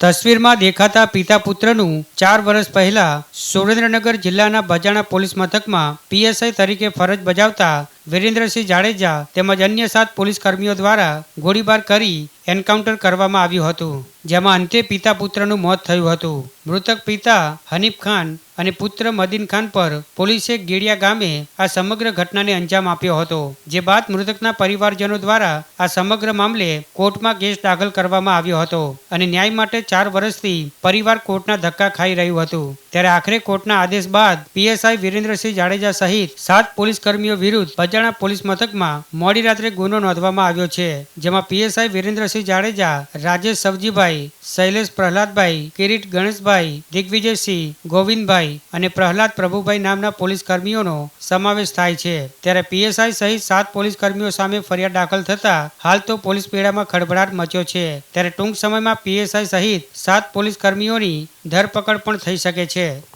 તસવીરમાં દેખાતા પિતા પુત્રનું 4 વર્ષ પહેલા સુરેન્દ્રનગર જિલ્લાના બજાણા પોલીસ મથકમાં પીએસઆઈ તરીકે ફરજ બજાવતા વિરેન્દ્રસિંહ જાડેજા તેમજ અન્ય 7 પોલીસ કર્મીઓ દ્વારા ગોળીબાર કરી એન્કાઉન્ટર કરવામાં આવ્યું હતું, જેમાં અંતે પિતા પુત્રનું મોત થયું હતું. મૃતક પિતા હનીફ ખાન અને પુત્ર મદીન ખાન પર પોલીસે ગેડિયા ગામે આ સમગ્ર ઘટનાને અંજામ આપ્યો હતો. જે બાદ મૃતકના પરિવારજનો દ્વારા આ સમગ્ર મામલે કોર્ટમાં કેસ દાખલ કરવામાં આવ્યો હતો અને ન્યાય માટે 4 વર્ષથી પરિવાર કોર્ટના ધક્કા ખાઈ રહ્યું હતું. ત્યારે આખરે કોર્ટના આદેશ બાદ પીએસઆઈ વિરેન્દ્રસિંહ જાડેજા સહિત 7 પોલીસ કર્મીઓ વિરુદ્ધ બજાણા પોલીસ મથકમાં મોડી રાત્રે ગુનો નોંધવામાં આવ્યો છે, જેમાં પીએસઆઈ વિરેન્દ્રસિંહ જાડેજા, રાજેશ સવજીભાઈ, શૈલેષ પ્રહલાદભાઈ, કિરીટ ગણેશભાઈ, દિગ્વિજયસિંહ, ગોવિંદભાઈ અને પ્રહલાદ પ્રભુભાઈ નામના પોલીસ કર્મીઓનો સમાવેશ થાય છે. ત્યારે પીએસઆઈ સહિત 7 પોલીસ કર્મીઓ સામે ફરિયાદ દાખલ થતા હાલ તો પોલીસ બેડામાં ખળભળાટ મચ્યો છે. ત્યારે ટૂંક સમયમાં પીએસઆઈ સહિત 7 પોલીસ કર્મીઓની ધરપકડ પણ થઈ શકે છે.